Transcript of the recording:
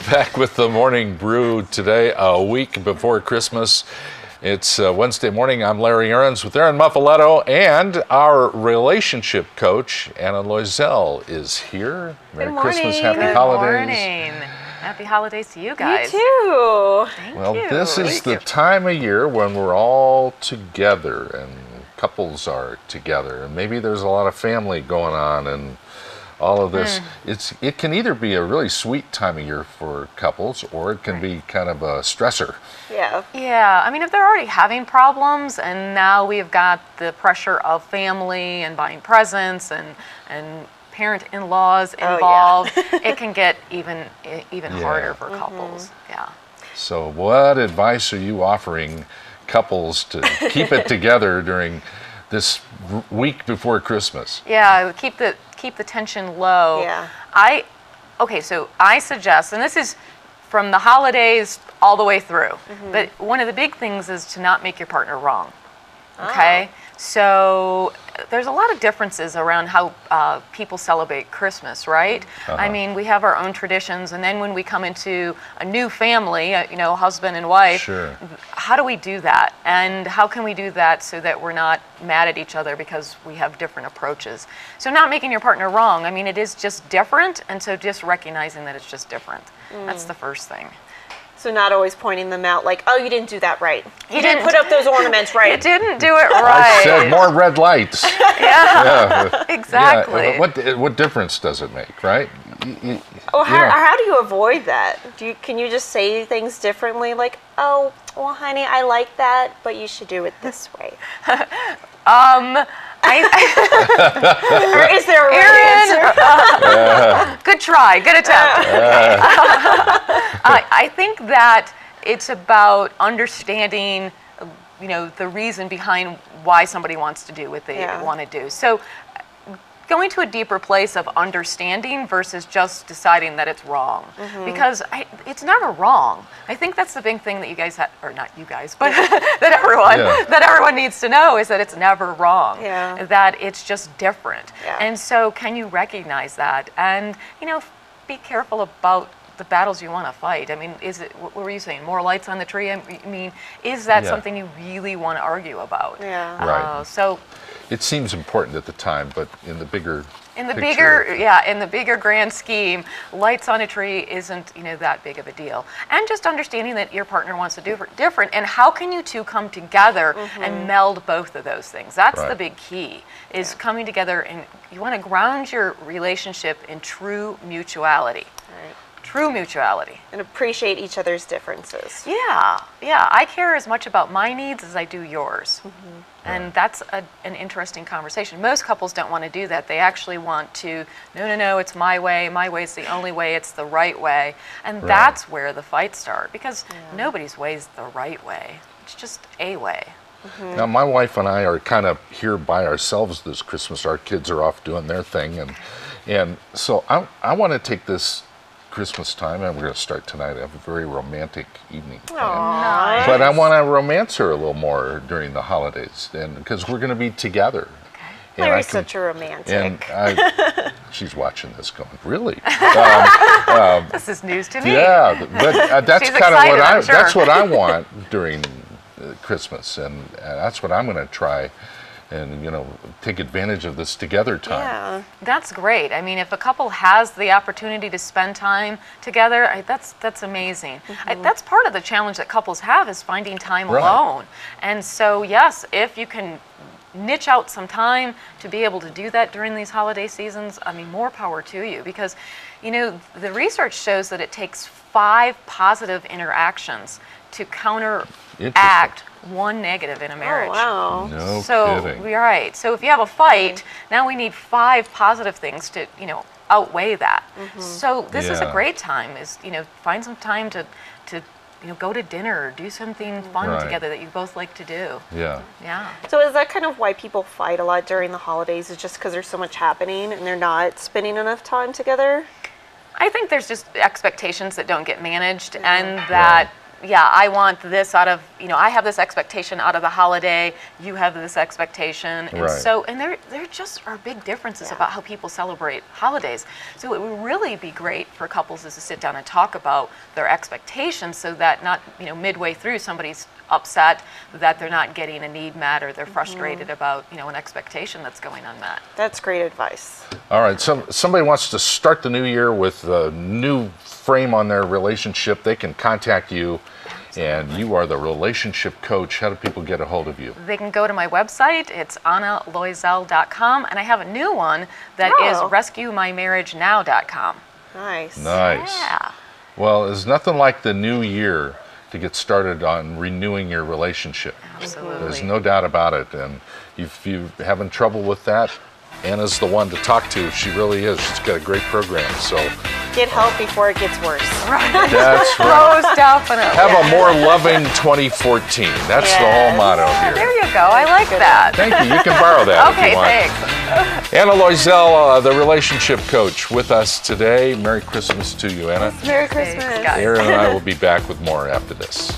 Back with the Morning Brew today, a week before Christmas. It's Wednesday morning. I'm Larry Aarons with Aaron Muffaletto, and our relationship coach, Anna Loiselle, is here. Merry Christmas, happy holidays. Good morning. Happy holidays to you guys. You too. Thank Well, you. this is the time of year when we're all together and couples are together, and maybe there's a lot of family going on and all of this. It can either be a really sweet time of year for couples, or it can be kind of a stressor. Yeah. Yeah, I mean, if they're already having problems and now we've got the pressure of family and buying presents and parent-in-laws involved, it can get even harder for couples. Yeah. So what advice are you offering couples to keep it together during this week before Christmas? Yeah, keep the tension low. Yeah. So I suggest, and this is from the holidays all the way through, but one of the big things is to not make your partner wrong. Okay? So there's a lot of differences around how people celebrate Christmas, right? I mean, we have our own traditions, and then when we come into a new family, husband and wife, how do we do that? And how can we do that so that we're not mad at each other because we have different approaches? So not making your partner wrong. I mean, it is just different, and so just recognizing that it's just different. That's the first thing. So not always pointing them out like, oh, you didn't do that right. You didn't put up those ornaments right. You didn't do it right. I said more red lights. Yeah, exactly. Yeah. What difference does it make, right? How do you avoid that? Can you just say things differently, like, oh, well, honey, I like that, but you should do it this way? Or is there a right answer? Good try, good attempt. I think that it's about understanding, the reason behind why somebody wants to do what they want to do. So going to a deeper place of understanding versus just deciding that it's wrong. Because it's never wrong. I think that's the big thing that you guys or not you guys, but that everyone needs to know is that it's never wrong. Yeah. That it's just different. Yeah. And so can you recognize that? And, be careful about the battles you want to fight. I mean, what were you saying? More lights on the tree? I mean, is that something you really want to argue about? Yeah. Right. So it seems important at the time, but in the bigger in the picture, bigger grand scheme, lights on a tree isn't that big of a deal. And just understanding that your partner wants to do different, and how can you two come together and meld both of those things? That's the big key, is coming together, and you want to ground your relationship in true mutuality. Right. True mutuality. And appreciate each other's differences. Yeah. I care as much about my needs as I do yours. And that's an interesting conversation. Most couples don't want to do that. They actually want to, no, it's my way is the only way, it's the right way. And that's where the fights start, because nobody's way is the right way. It's just a way. Now, my wife and I are kind of here by ourselves this Christmas. Our kids are off doing their thing. And so I want to take this Christmas time, and we're going to start tonight. I have a very romantic evening planned. But I want to romance her a little more during the holidays, and because we're going to be together. Okay. Larry's such a romantic. And she's watching this going, really? This is news to me. Yeah, but that's kind of that's what I want during Christmas, and that's what I'm going to try. And take advantage of this together time. Yeah, that's great. I mean, if a couple has the opportunity to spend time together, that's amazing. That's part of the challenge that couples have, is finding time alone. And so, yes, if you can niche out some time to be able to do that during these holiday seasons, I mean, more power to you, because the research shows that it takes 5 positive interactions to counteract one negative in a marriage. Oh, wow. No kidding. Right. So if you have a fight, now we need 5 positive things to, outweigh that. So this is a great time, is, find some time to go to dinner or do something fun together that you both like to do. Yeah. So is that kind of why people fight a lot during the holidays, is just because there's so much happening and they're not spending enough time together? I think there's just expectations that don't get managed, and that yeah, I want this out of, I have this expectation out of the holiday, you have this expectation. And Right. and there just are big differences Yeah. about how people celebrate holidays. So it would really be great for couples is to sit down and talk about their expectations so that not, midway through somebody's upset that they're not getting a need met or they're frustrated about, an expectation that's going unmet. That's great advice. All right, somebody wants to start the new year with a new frame on their relationship, they can contact you, and you are the relationship coach. How do people get a hold of you? They can go to my website. It's annaloiselle.com, and I have a new one that is Oh. rescuemymarriagenow.com. Nice. Nice. Yeah. Well, there's nothing like the new year to get started on renewing your relationship. Absolutely. There's no doubt about it. And if you're having trouble with that, Anna's the one to talk to. She really is. She's got a great program. So Get help before it gets worse. that's right. Most definitely. Have a more loving 2014. That's the whole motto There here. you go. I like that. Thank you. You can borrow that if Okay, you want. thanks. Anna Loiselle, the relationship coach, with us today. Merry Christmas to you, Anna. Merry Thanks, Christmas. guys. Aaron and I will be back with more after this.